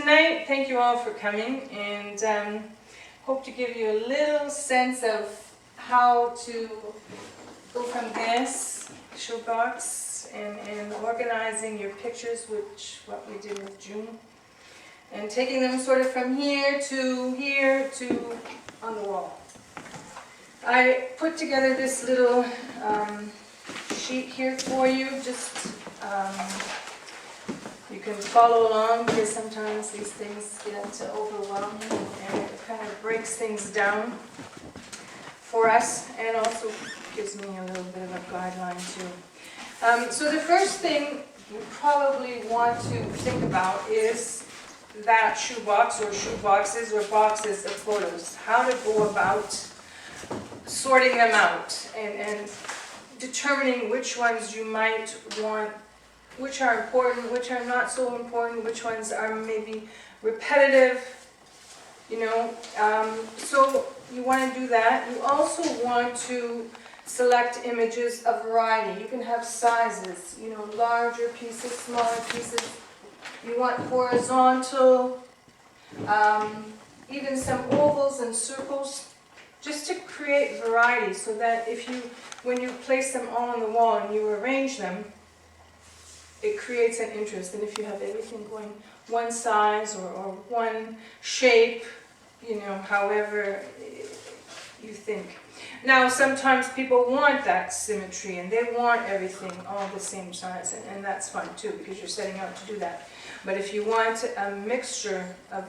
tonight, thank you all for coming, and hope to give you a little sense of how to go from this shoebox and organizing your pictures, which what we did with June, and taking them sort of from here to on the wall. I put together this little sheet here for you, just you can follow along, because sometimes these things get overwhelming and it kind of breaks things down for us, and also gives me a little bit of a guideline too. So the first thing you probably want to think about is that shoebox or shoeboxes or boxes of photos. How to go about sorting them out and determining which ones you might want, which are important, which are not so important, which ones are maybe repetitive, you know. So you want to do that. You also want to select images of variety. You can have sizes, you know, larger pieces, smaller pieces. You want horizontal, even some ovals and circles, just to create variety, so that when you place them all on the wall and you arrange them, it creates an interest. And if you have everything going one size or one shape, you know, however you think. Now, sometimes people want that symmetry and they want everything all the same size, and that's fine too, because you're setting out to do that. But if you want a mixture of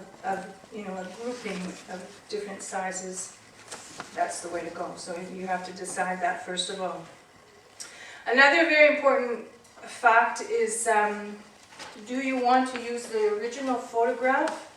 you know, a grouping of different sizes, that's the way to go. So you have to decide that first of all. Another very important fact is, do you want to use the original photograph?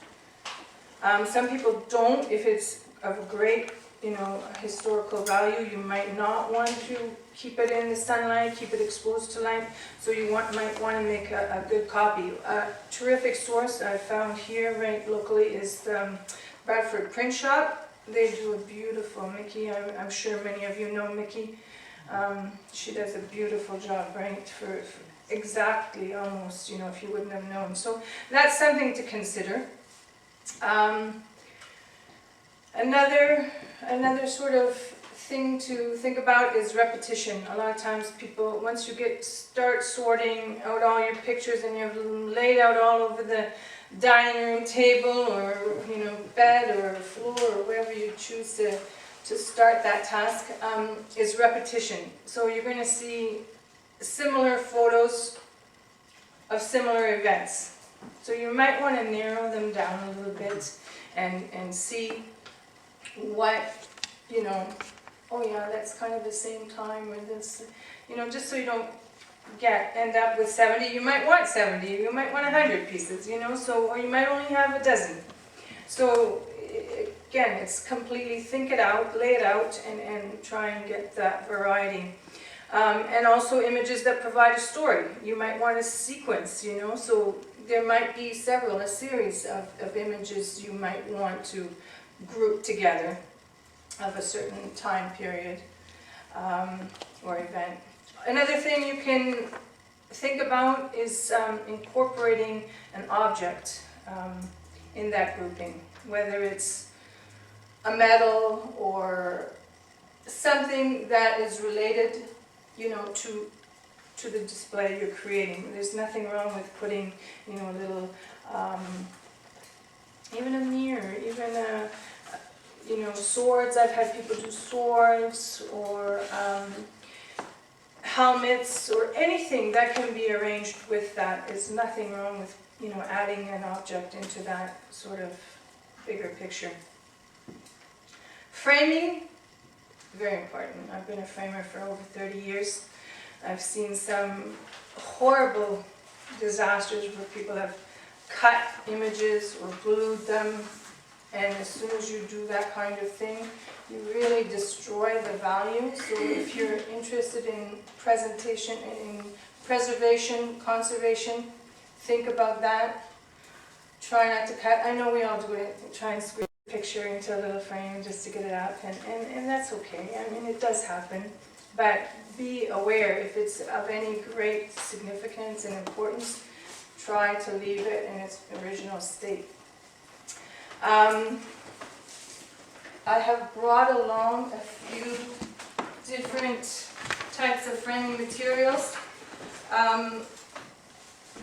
Some people don't. If it's of a great, you know, historical value, you might not want to keep it in the sunlight, keep it exposed to light, so you might want to make a good copy. A terrific source I found here right locally is the Bradford Print Shop. They do a beautiful Mickey. I'm sure many of you know Mickey. She does a beautiful job, right, for exactly almost, you know, if you wouldn't have known. So that's something to consider. Another sort of thing to think about is repetition. A lot of times people, once you start sorting out all your pictures and you've laid out all over the dining room table, or, you know, bed or floor, or wherever you choose to start that task, is repetition. So you're going to see similar photos of similar events. So you might want to narrow them down a little bit and see what, you know, oh yeah, that's kind of the same time, or this, you know, just so you don't end up with 70. You might want 70, you might want 100 pieces, you know, so, or you might only have a dozen. So again, it's completely think it out, lay it out, and try and get that variety. And also images that provide a story. You might want a sequence, you know, so there might be a series of images you might want to group together of a certain time period or event. Another thing you can think about is incorporating an object in that grouping, whether it's a medal or something that is related, you know, to the display you're creating. There's nothing wrong with putting, you know, a little, even a mirror, even a, you know, swords. I've had people do swords, or helmets, or anything that can be arranged with that. There's nothing wrong with, you know, adding an object into that sort of bigger picture. Framing, very important. I've been a framer for over 30 years. I've seen some horrible disasters where people have cut images or glued them, and as soon as you do that kind of thing, you really destroy the value. So if you're interested in presentation, in preservation, conservation, think about that. Try not to cut. I know we all do it. Try and squeeze the picture into a little frame just to get it out, and that's okay. I mean, it does happen. But be aware, if it's of any great significance and importance, try to leave it in its original state. I have brought along a few different types of framing materials.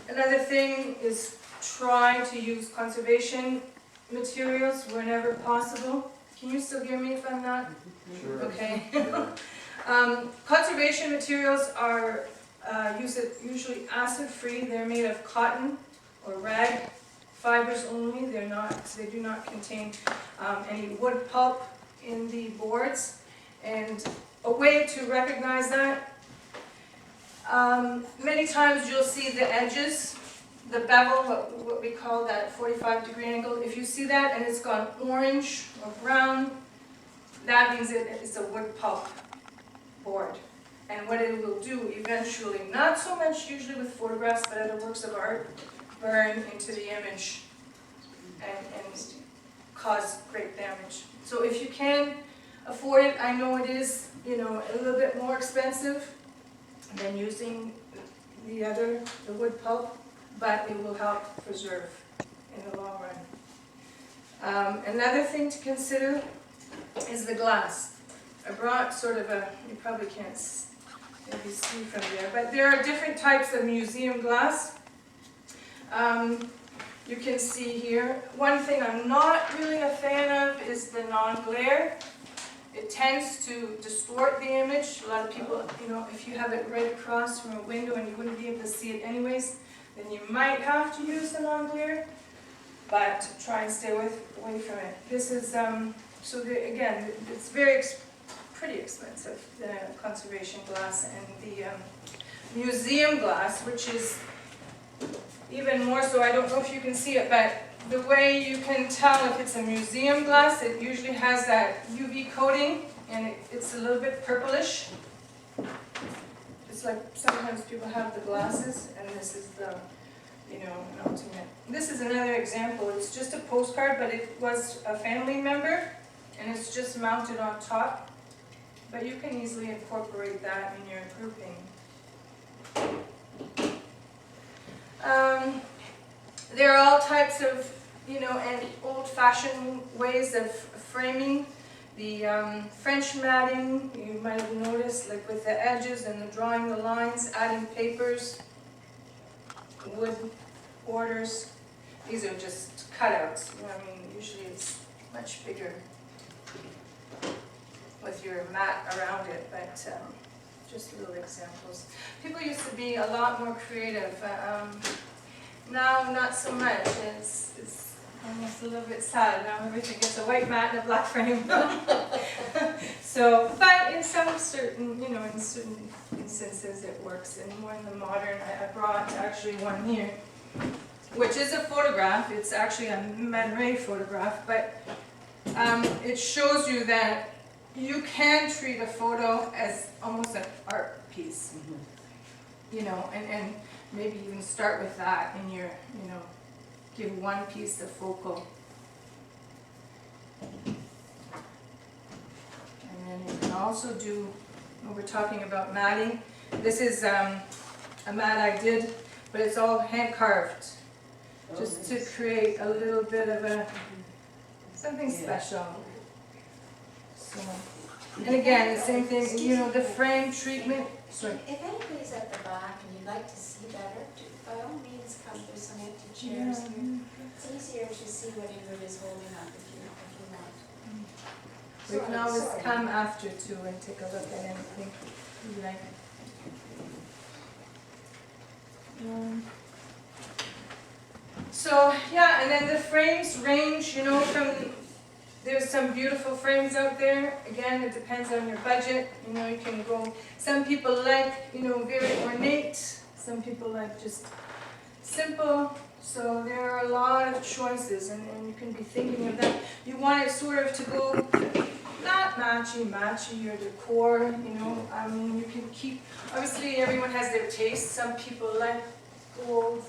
Another thing is try to use conservation materials whenever possible. Can you still hear me if I'm not? Sure. Okay. Conservation materials are usually acid-free. They're made of cotton or rag fibers only. They do not contain any wood pulp in the boards. And a way to recognize that, many times you'll see the edges, the bevel, what we call that 45-degree angle. If you see that and it's gone orange or brown, that means it's a wood pulp board. And what it will do eventually, not so much usually with photographs, but other works of art, burn into the image and cause great damage. So if you can afford it, I know it is, a little bit more expensive than using the wood pulp, but it will help preserve in the long run. Another thing to consider is the glass. I brought sort of you probably can't maybe see from there, but there are different types of museum glass. You can see here, one thing I'm not really a fan of is the non-glare. It tends to distort the image. A lot of people, if you have it right across from a window and you wouldn't be able to see it anyways, then you might have to use the non-glare, but try and stay away from it. This is, again, it's pretty expensive, the conservation glass, and the museum glass, which is even more so. I don't know if you can see it, but the way you can tell if it's a museum glass, it usually has that UV coating, and it's a little bit purplish. It's like sometimes people have the glasses, and this is the, an ultimate. This is another example. It's just a postcard, but it was a family member, and it's just mounted on top. But you can easily incorporate that in your grouping. There are all types of, and old-fashioned ways of framing. The French matting, you might have noticed, like with the edges and drawing the lines, adding papers, wood borders. These are just cutouts. Usually it's much bigger with your mat around it, but just little examples. People used to be a lot more creative. Now, not so much. It's almost a little bit sad. Now everything gets a white mat and a black frame. So, but in some certain, in certain instances it works. And more in the modern, I brought actually one here, which is a photograph. It's actually a Man Ray photograph, but it shows you that you can treat a photo as almost an art piece, and maybe even start with that in your, give one piece the focal. And then you can also do, when we're talking about matting, this is a mat I did, but it's all hand carved, just to create a little bit of something special. So, and again, the same thing, the frame treatment. Sorry. If anybody's at the back and you'd like to see better, by all means come, there's some empty chairs here. It's easier to see what Ingrid is holding up if you want. We can always come after too and take a look at anything you like. So yeah, and then the frames range, from, there's some beautiful frames out there. Again, it depends on your budget. You can go, some people like, very ornate. Some people like just simple. So there are a lot of choices, and you can be thinking of that. You want it sort of to go, not matchy, your decor, you can keep, obviously everyone has their taste. Some people like gold,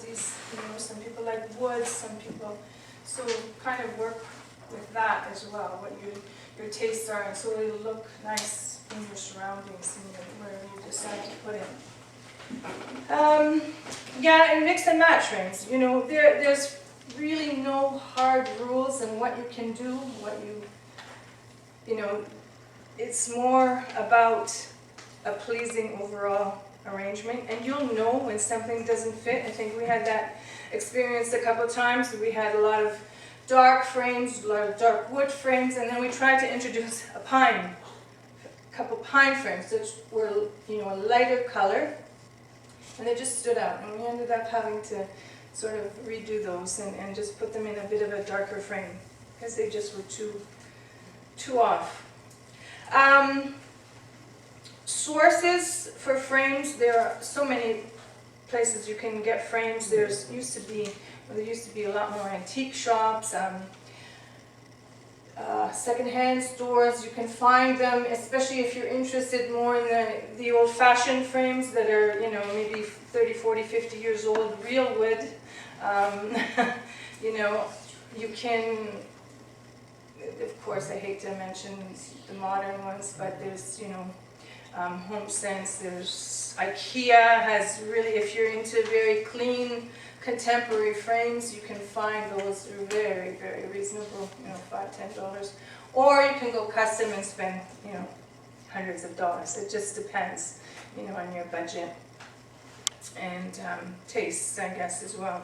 some people like wood, some people, so kind of work with that as well, what your tastes are, and so it'll look nice in your surroundings and wherever you decide to put it. Yeah, and mix and match frames. You know, there's really no hard rules in what you can do, you know, it's more about a pleasing overall arrangement, and you'll know when something doesn't fit. I think we had that experience a couple of times. We had a lot of dark frames, a lot of dark wood frames, and then we tried to introduce a couple pine frames that were, you know, a lighter color, and they just stood out, and we ended up having to sort of redo those and just put them in a bit of a darker frame because they just were too off. Sources for frames, there are so many places you can get frames. There used to be a lot more antique shops, secondhand stores. You can find them, especially if you're interested more in the old-fashioned frames that are, you know, maybe 30, 40, 50 years old, real wood. You know, you can, of course, I hate to mention the modern ones, but there's, you know, HomeSense, there's IKEA has really, if you're into very clean contemporary frames, you can find those very, very reasonable, you know, $5, $10. Or you can go custom and spend, you know, hundreds of dollars. It just depends, you know, on your budget and tastes, I guess, as well.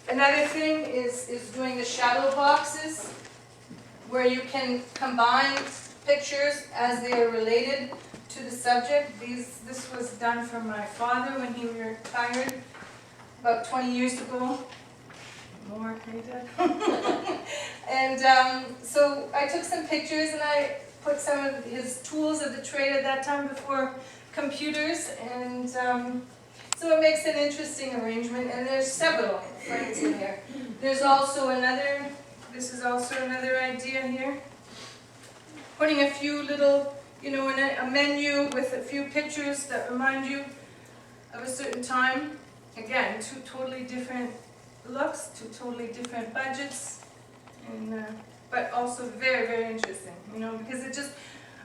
Another thing is doing the shadow boxes, where you can combine pictures as they are related to the subject. This was done for my father when he retired about 20 years ago. More, maybe. And so I took some pictures and I put some of his tools of the trade at that time before computers, and so it makes an interesting arrangement, and there's several frames in here. There's also another, this is also another idea here. Putting a few little, you know, in a menu with a few pictures that remind you of a certain time. Again, two totally different looks, two totally different budgets, and but also very, very interesting, you know, because it just,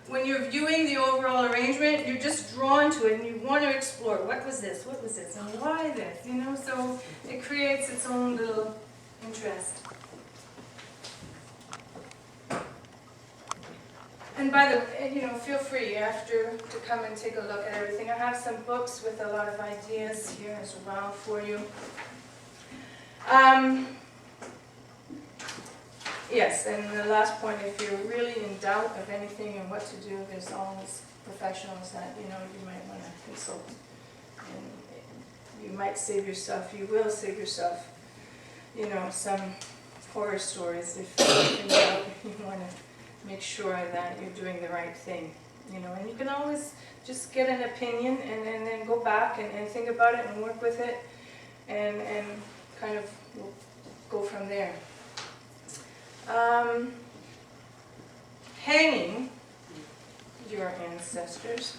when you're viewing the overall arrangement, you're just drawn to it and you want to explore, what was this, and why this, you know, so it creates its own little interest. And by the way, you know, feel free after to come and take a look at everything. I have some books with a lot of ideas here as well for you. Yes, and the last point, if you're really in doubt of anything and what to do, there's always professionals that, you know, you might want to consult. And you might save yourself, you will save yourself, you know, some horror stories if you know, you want to make sure that you're doing the right thing, you know. And you can always just get an opinion and then go back and think about it and work with it and kind of go from there. Hanging your ancestors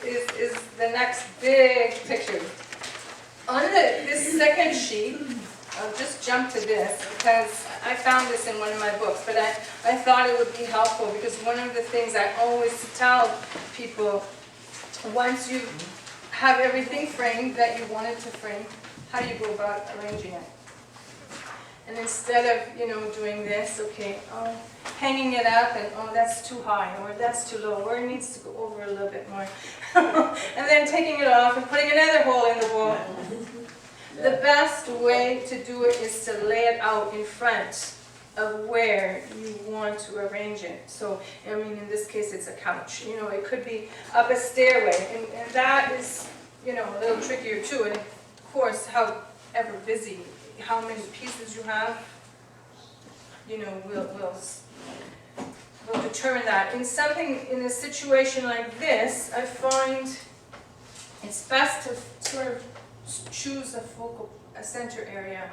is the next big picture. On this second sheet, I'll just jump to this because I found this in one of my books, but I thought it would be helpful because one of the things I always tell people, once you have everything framed that you wanted to frame, how do you go about arranging it? And instead of, you know, doing this, okay, hanging it up and, oh, that's too high, or that's too low, or it needs to go over a little bit more. And then taking it off and putting another hole in the wall. The best way to do it is to lay it out in front of where you want to arrange it. So, I mean, in this case, it's a couch. You know, it could be up a stairway, and that is, you know, a little trickier too. And of course, however busy, how many pieces you have, you know, will determine that. In a situation like this, I find it's best to sort of choose a center area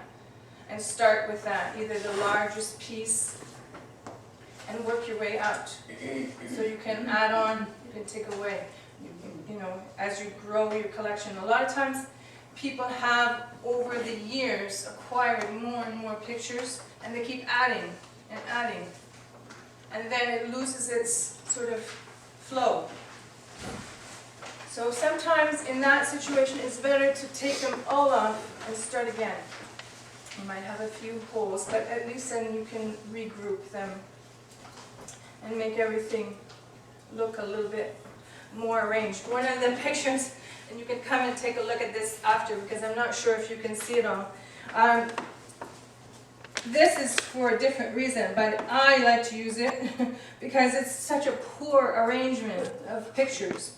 and start with that, either the largest piece, and work your way out. So you can add on, you can take away, you know, as you grow your collection. A lot of times people have over the years acquired more and more pictures, and they keep adding and adding. And then it loses its sort of flow. So sometimes in that situation it's better to take them all off and start again. You might have a few holes, but at least then you can regroup them and make everything look a little bit more arranged. One of the pictures, and you can come and take a look at this after because I'm not sure if you can see it all. This is for a different reason, but I like to use it because it's such a poor arrangement of pictures.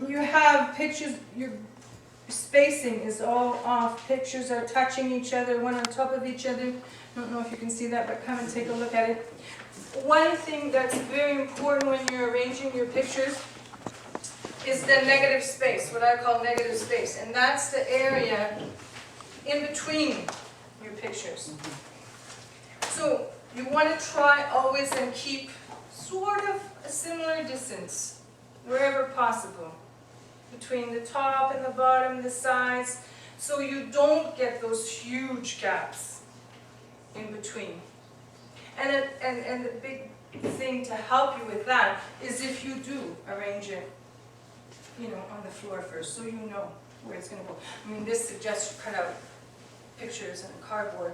You have pictures, your spacing is all off. Pictures are touching each other, one on top of each other. I don't know if you can see that, but come and take a look at it. One thing that's very important when you're arranging your pictures is the negative space, what I call negative space. And that's the area in between your pictures. So you want to try always and keep sort of a similar distance wherever possible between the top and the bottom, the sides, so you don't get those huge gaps in between. And the big thing to help you with that is if you do arrange it, you know, on the floor first, so you know where it's going to go. I mean, this suggests you cut out pictures in cardboard.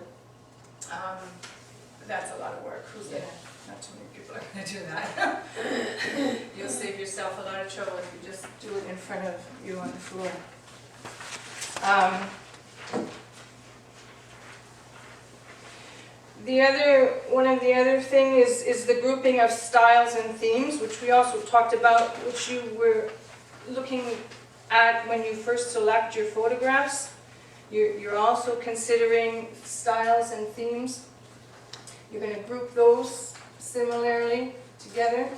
That's a lot of work. Who's gonna? Not too many people are going to do that. You'll save yourself a lot of trouble if you just do it in front of you on the floor. One of the other thing is the grouping of styles and themes, which we also talked about, which you were looking at when you first select your photographs. You're also considering styles and themes. You're going to group those similarly together.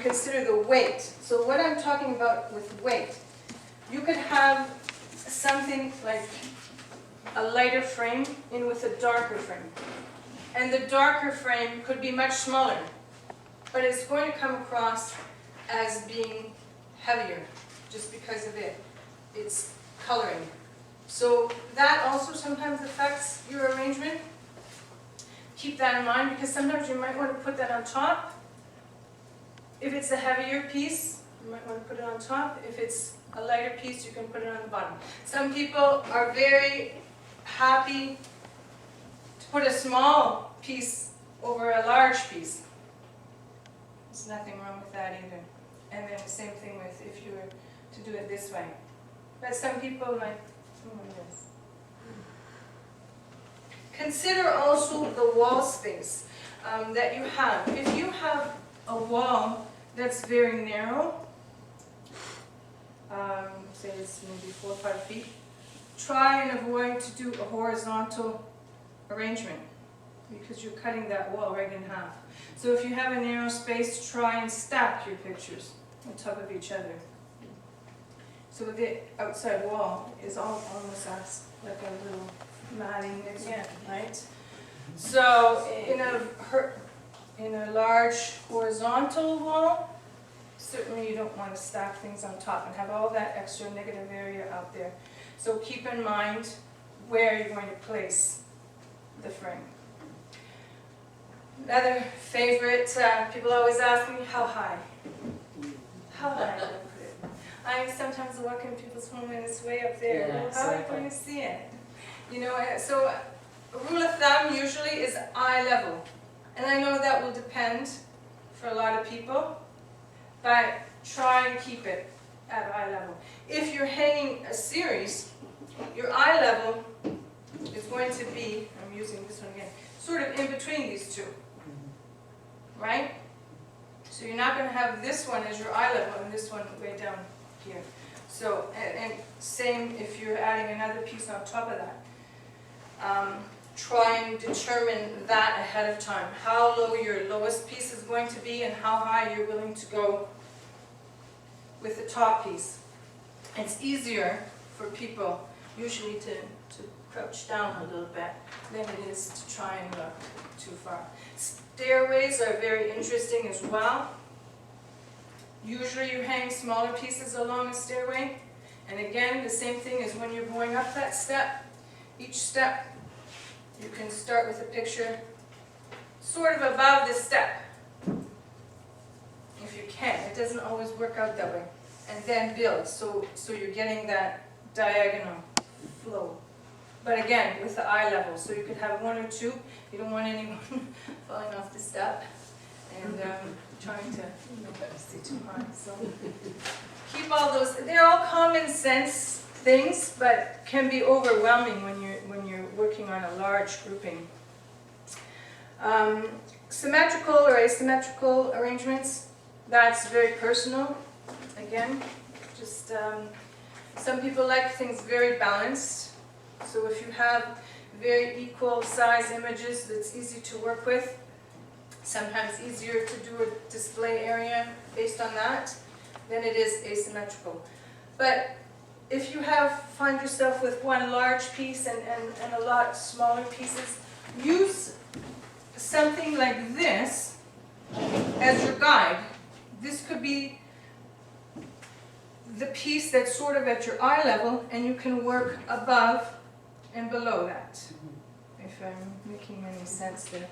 Consider the weight. So what I'm talking about with weight, you could have something like a lighter frame in with a darker frame. And the darker frame could be much smaller, but it's going to come across as being heavier just because of its coloring. So that also sometimes affects your arrangement. Keep that in mind because sometimes you might want to put that on top. If it's a heavier piece, you might want to put it on top. If it's a lighter piece, you can put it on the bottom. Some people are very happy to put a small piece over a large piece. There's nothing wrong with that either. And then the same thing with if you were to do it this way. But some people like this. Consider also the wall space that you have. If you have a wall that's very narrow, say it's maybe 4 or 5 feet, try and avoid to do a horizontal arrangement because you're cutting that wall right in half. So if you have a narrow space, try and stack your pictures on top of each other. So the outside wall is almost acts like a little matting again, right? So in a large horizontal wall, certainly you don't want to stack things on top and have all that extra negative area out there. So keep in mind where you're going to place the frame. Another favorite, people always ask me, how high? How high do I put it? I sometimes walk in people's home and it's way up there. Yeah, Well, how are you going to see it? You know, so a rule of thumb usually is eye level. And I know that will depend for a lot of people, but try and keep it at eye level. If you're hanging a series, your eye level is going to be, I'm using this one again, sort of in between these two, right? So you're not going to have this one as your eye level and this one way down here. So, and same if you're adding another piece on top of that. Try and determine that ahead of time, how low your lowest piece is going to be and how high you're willing to go with the top piece. It's easier for people usually to crouch down a little bit than it is to try and look too far. Stairways are very interesting as well. Usually you hang smaller pieces along a stairway. And again, the same thing as when you're going up that step. Each step, you can start with a picture sort of above the step. If you can, it doesn't always work out that way. And then build, so you're getting that diagonal flow. But again, with the eye level, so you could have one or two. You don't want anyone falling off the step and trying to, stay too high. So keep all those. They're all common sense things, but can be overwhelming when you're working on a large grouping. Symmetrical or asymmetrical arrangements. That's very personal. Again, just some people like things very balanced. So if you have very equal size images that's easy to work with, sometimes easier to do a display area based on that, then it is asymmetrical. But if you find yourself with one large piece and a lot smaller pieces, use something like this as your guide. This could be the piece that's sort of at your eye level, and you can work above and below that, if I'm making any sense there.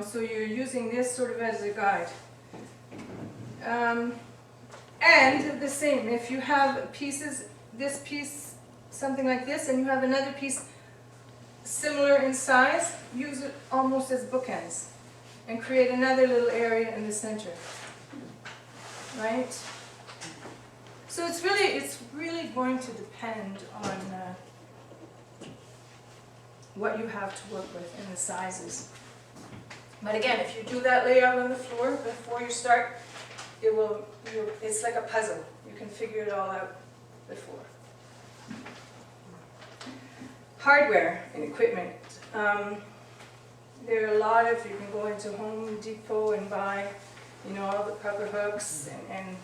So you're using this sort of as a guide. And the same, if you have pieces, this piece, something like this, and you have another piece similar in size, use it almost as bookends and create another little area in the center. Right? So it's really going to depend on what you have to work with and the sizes. But again, if you do that layout on the floor before you start, it's like a puzzle. You can figure it all out before. Hardware and equipment. There are a lot of, you can go into Home Depot and buy, all the proper hooks and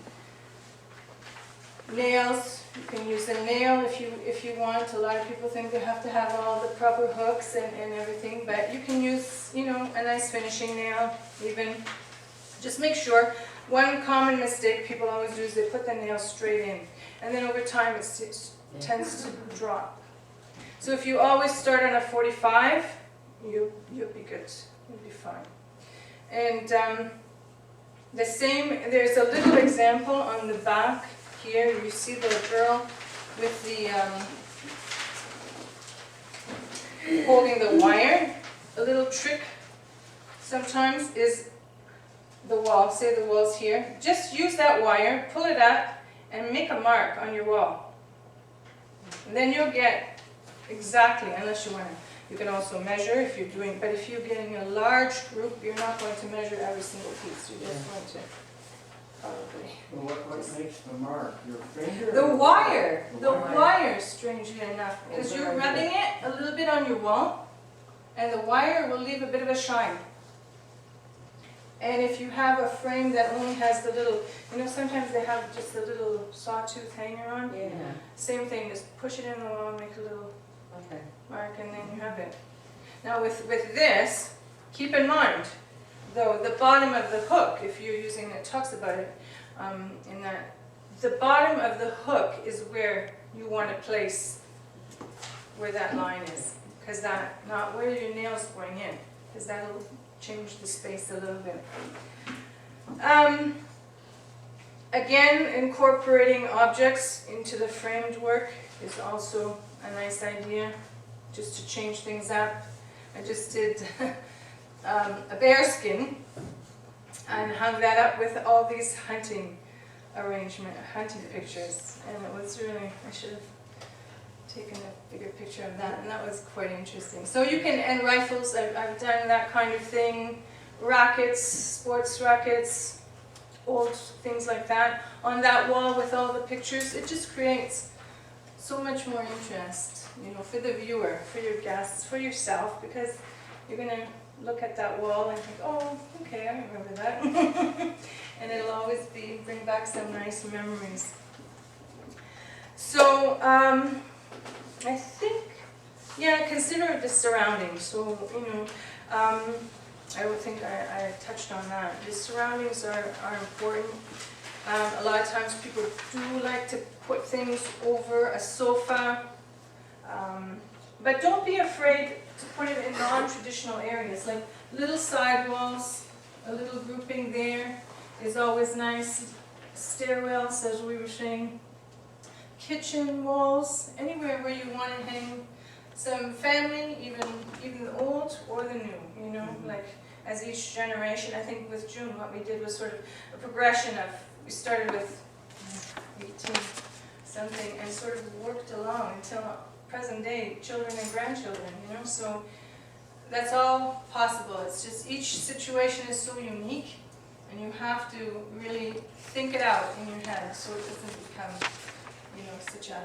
nails. You can use a nail if you want. A lot of people think they have to have all the proper hooks and everything, but you can use, a nice finishing nail even. Just make sure. One common mistake people always do is they put the nail straight in, and then over time it tends to drop. So if you always start on a 45, you'll be good. You'll be fine. And the same, there's a little example on the back here. You see the girl with the holding the wire. A little trick sometimes is the wall. Say the wall's here. Just use that wire, pull it up, and make a mark on your wall. And then you'll get exactly, unless you want to. You can also measure if you're doing, but if you're getting a large group, you're not going to measure every single piece. You're just going to probably. Well, what makes the mark? Your finger? The wire. The wire, strangely enough, because you're rubbing it a little bit on your wall, and the wire will leave a bit of a shine. And if you have a frame that only has the little, sometimes they have just a little sawtooth hanger on. Yeah. Same thing, just push it in the wall and make a little mark, and then you have it. Now with this, keep in mind, though, the bottom of the hook, if you're using, it talks about it in that, the bottom of the hook is where you want to place where that line is, because that, not where your nail's going in, because that'll change the space a little bit. Again, incorporating objects into the framed work is also a nice idea, just to change things up. I just did a bear skin and hung that up with all these hunting pictures, and it was really, I should have taken a bigger picture of that, and that was quite interesting. So you can, and rifles, I've done that kind of thing, rackets, sports rackets, old things like that, on that wall with all the pictures. It just creates so much more interest, for the viewer, for your guests, for yourself, because you're going to look at that wall and think, oh, okay, I remember that. And it'll always bring back some nice memories. So, I think, consider the surroundings. So, I would think I touched on that. The surroundings are important. A lot of times people do like to put things over a sofa. But don't be afraid to put it in non-traditional areas, like little side walls, a little grouping there is always nice. Stairwells, as we were saying. Kitchen walls, anywhere where you want to hang some family, even the old or the new, you know, like as each generation. I think with June what we did was sort of a progression of, we started with 18 something and sort of worked along until present day, children and grandchildren, you know, so that's all possible. It's just each situation is so unique and you have to really think it out in your head so it doesn't become, you know, such a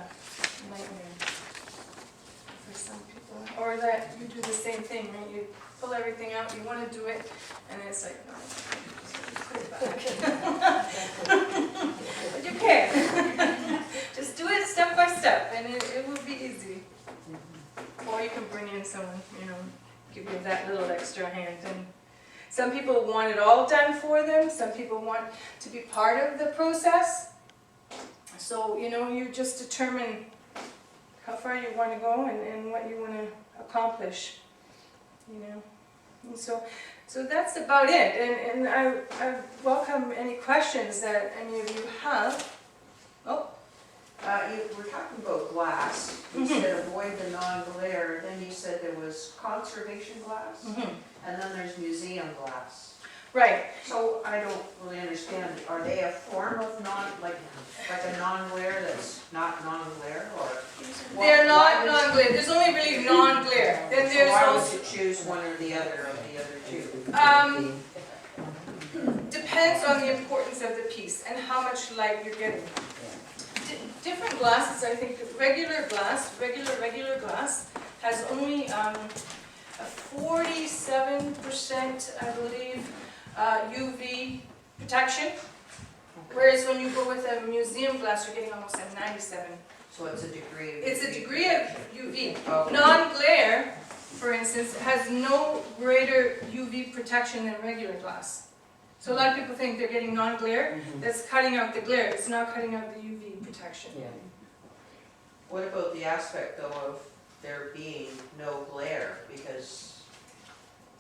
nightmare for some people. Or that you do the same thing, right? You pull everything out, you want to do it, and it's like, no, just put it back. But you can. Just do it step by step, and it will be easy. Or you can bring in someone, you know, give you that little extra hand. And some people want it all done for them. Some people want to be part of the process. So, you know, you just determine how far you want to go and what you want to accomplish, you know. And so that's about it. And I welcome any questions that any of you have. Oh. You were talking about glass. You said avoid the non-glare. Then you said there was conservation glass, and then there's museum glass. Right. So I don't really understand. Are they a form of like a non-glare that's not non-glare, or? They're not non-glare. There's only really non-glare. Then So there's why also would you choose one or the other of the other two? Depends on the importance of the piece and how much light you're getting. Different glasses, I think, regular glass has only a 47%, I believe, UV protection. Whereas when you go with a museum glass, you're getting almost a 97. So it's a degree of It's a UV degree of protection. UV. Oh. Non-glare, for instance, has no greater UV protection than regular glass. So a lot of people think they're getting non-glare. That's cutting out the glare. It's not cutting out the UV protection. Yeah. What about the aspect though of there being no glare? Because,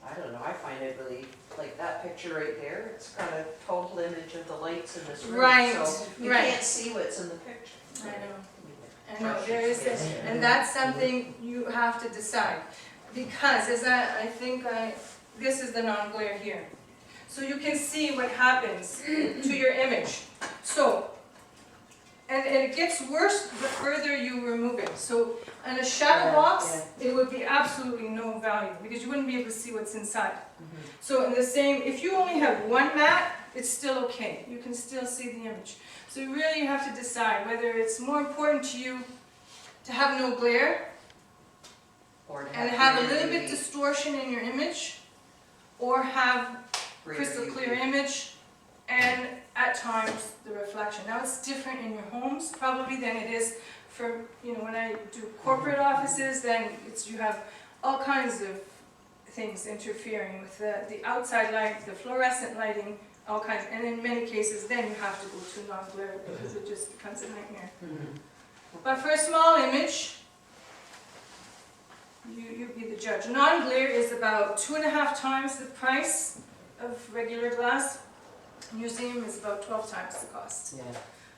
I don't know, I find it really, like that picture right there, it's got a total image of the lights in this room. Right, So you right. can't see what's in the picture. I know, there is this, and that's something you have to decide. Because this is the non-glare here. So you can see what happens to your image. So, and it gets worse the further you remove it. So on a shadow box, it would be absolutely no value because you wouldn't be able to see what's inside. So in the same, if you only have one mat, it's still okay. You can still see the image. So you really have to decide whether it's more important to you to have no glare Or to and have a greater little bit UV, distortion in your image, or have greater crystal UV. clear image and at times the reflection. Now it's different in your homes probably than it is for, you know, when I do corporate offices, then you have all kinds of things interfering with the outside light, the fluorescent lighting, all kinds, and in many cases then you have to go to non-glare because it just becomes a nightmare. But for a small image, you be the judge. Non-glare is about 2.5 times the price of regular glass. Museum is about 12 times the cost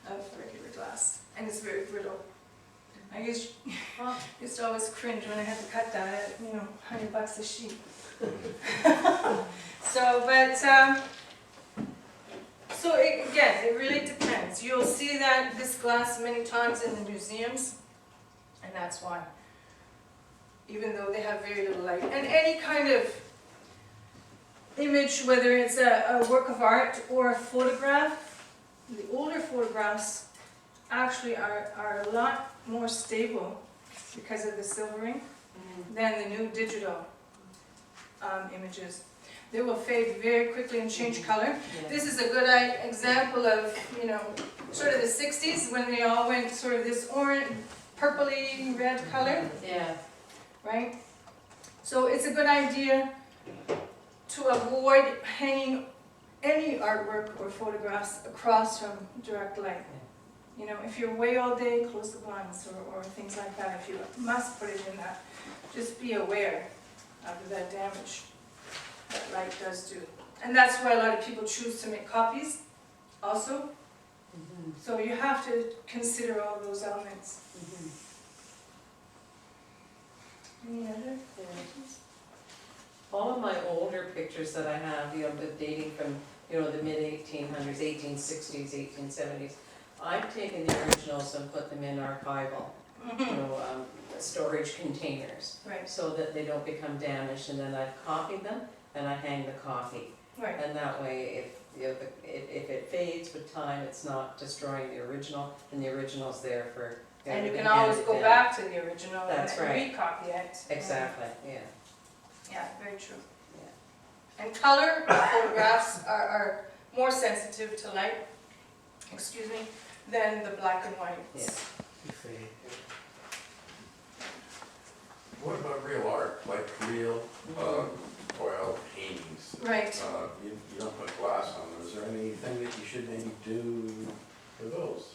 of regular glass, and it's very brittle. I used to always cringe when I had to cut that at, you know, $100 a sheet. Again, it really depends. You'll see this glass many times in the museums, and that's why. Even though they have very little light. And any kind of image, whether it's a work of art or a photograph, the older photographs actually are a lot more stable because of the silvering than the new digital images. They will fade very quickly and change color. This is a good example of, you know, sort of the 60s when they all went sort of this orange, purpley red color. Right? So it's a good idea to avoid hanging any artwork or photographs across from direct light. You know, if you're away all day, close the blinds or things like that. If you must put it in that, just be aware of that damage that light does do. And that's why a lot of people choose to make copies also. So you have to consider all those elements. Any other? All of my older pictures that I have, you know, dating from, you know, the mid-1800s, 1860s, 1870s, I've taken the originals and put them in archival, you know, storage containers, Right, so that they don't become damaged, and then I've copied them and I hang the copy. right. And that way, if, you know, if it fades with time, it's not destroying the original, and the original's there for, And you to be can always handed go down. back to the original and That's right. recopy it. Exactly, yeah. Yeah, very true. Yeah. And color photographs are more sensitive to light, excuse me, than the black and whites. What about real art, like real oil paintings? Right. You don't put glass on them. Is there anything that you should maybe do for those?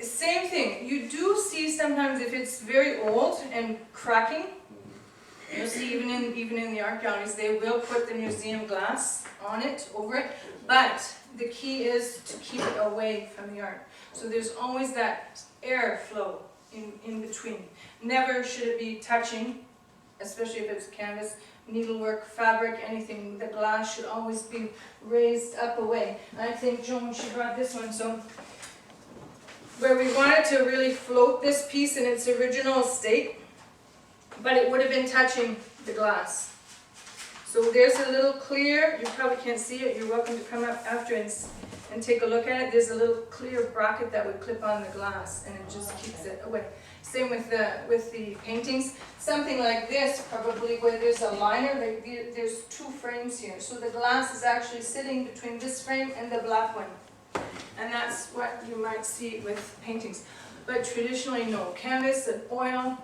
Same thing. You do see sometimes if it's very old and cracking. You see even in the art galleries, they will put the museum glass on it, over it. But the key is to keep it away from the art. So there's always that air flow in between. Never should it be touching, especially if it's canvas, needlework, fabric, anything. The glass should always be raised up away. And I think Joan, she brought this one, so where we wanted to really float this piece in its original state, but it would have been touching the glass. So there's a little clear, you probably can't see it, you're welcome to come up after and take a look at it. There's a little clear bracket that would clip on the glass and it just keeps it away. Same with the paintings. Something like this, probably where there's a liner, there's two frames here. So the glass is actually sitting between this frame and the black one. And that's what you might see with paintings. But traditionally, no. Canvas and oil,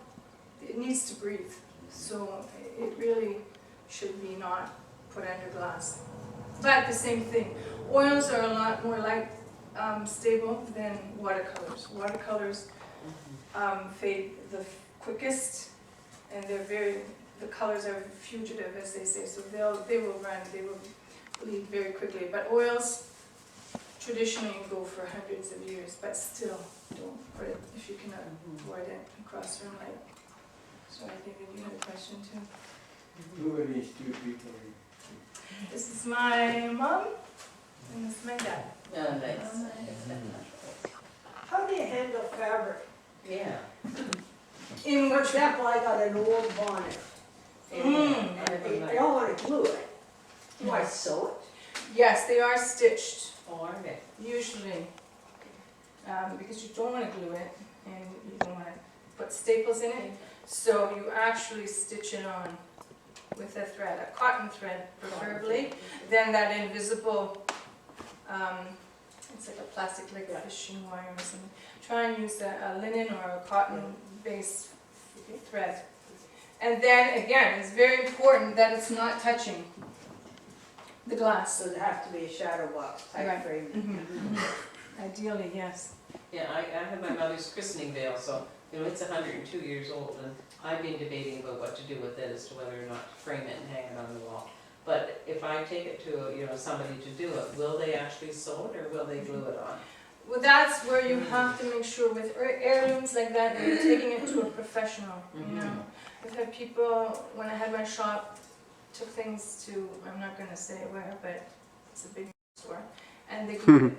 it needs to breathe. So it really should be not put under glass. But the same thing. Oils are a lot more light stable than watercolors. Watercolors fade the quickest, and the colors are fugitive, as they say. So they will bleed very quickly. But oils, traditionally go for hundreds of years, but still don't put it if you cannot avoid it across from light. Sorry, David, you had a question too? Who are these two people? This is my mom, and this is my dad. Oh, nice. How do you handle fabric? Yeah. In For which example, I got an old bonnet, and I don't want to glue it. Do I sew it? Yes, they are stitched, Oh, are they? usually, because you don't want to glue it, and you don't want to put staples in it, so you actually stitch it on with a thread, a cotton thread preferably, then that invisible, it's like a plastic, like a fishing wire or something. Try and use a linen or a cotton-based thread. And then, again, it's very important that it's not touching the glass. So there has to be a shadow box type Right. frame. Ideally, yes. Yeah, I had my mother's christening veil, so, you know, it's 102 years old, and I've been debating about what to do with it as to whether or not to frame it and hang it on the wall. But if I take it to, you know, somebody to do it, will they actually sew it or will they glue it on? Well, that's where you have to make sure with heirlooms like that, that you're taking it to a professional, you know. I've had people, when I had my shop, took things to, I'm not gonna say where, but it's a big store, and they glued it.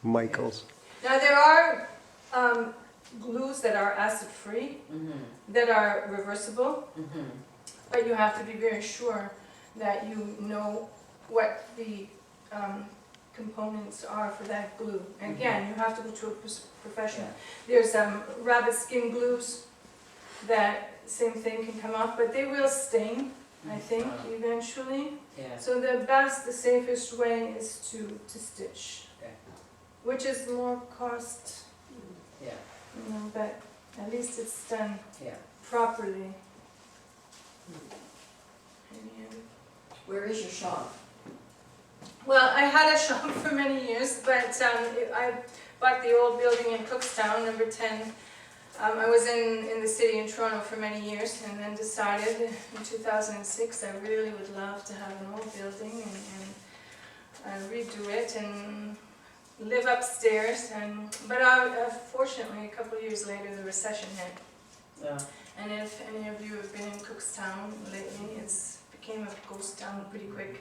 Michael's. Now, there are glues that are acid-free, that are reversible, but you have to be very sure that you know what the components are for that glue. And again, you have to go to a professional. There's rabbit skin glues that same thing can come off, but they will stain, I think, eventually. Yeah. So the best, the safest way is to stitch, Okay. which is more cost, Yeah, you know, but at least it's done yeah. properly. Any other- Where is your shop? Well, I had a shop for many years, but I bought the old building in Cookstown, number 10. I was in the city in Toronto for many years, and then decided in 2006 I really would love to have an old building and redo it and live upstairs. But fortunately, a couple of years later, the recession hit. Yeah. And if any of you have been in Cookstown lately, it's became a ghost town pretty quick.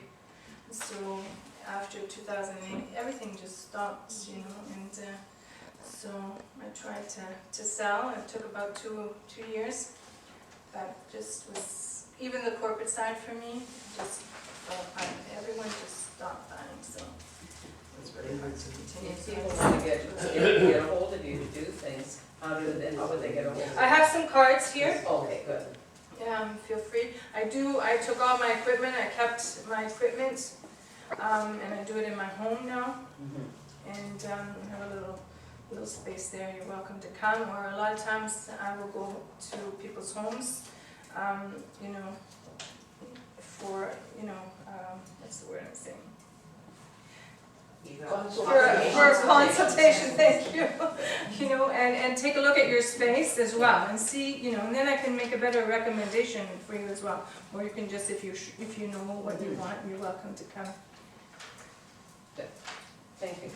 So after 2008, everything just stopped, you know, and so I tried to sell. It took about two years, but just was, even the corporate side for me, just fell apart. Everyone just stopped buying, so it was really hard to continue. If people want to get a hold of you to do things, how would they get a hold of you? I have some cards here. Okay, good. Feel free. I took all my equipment, I kept my equipment, and I do it in my home now. And I have a little space there. You're welcome to come, or a lot of times I will go to people's homes, you know, for, you know, what's the word I'm saying? For a consultation, thank you. You know, and take a look at your space as well, and see, you know, and then I can make a better recommendation for you as well. Or you can just, if you know what you want, you're welcome to come. Thank you.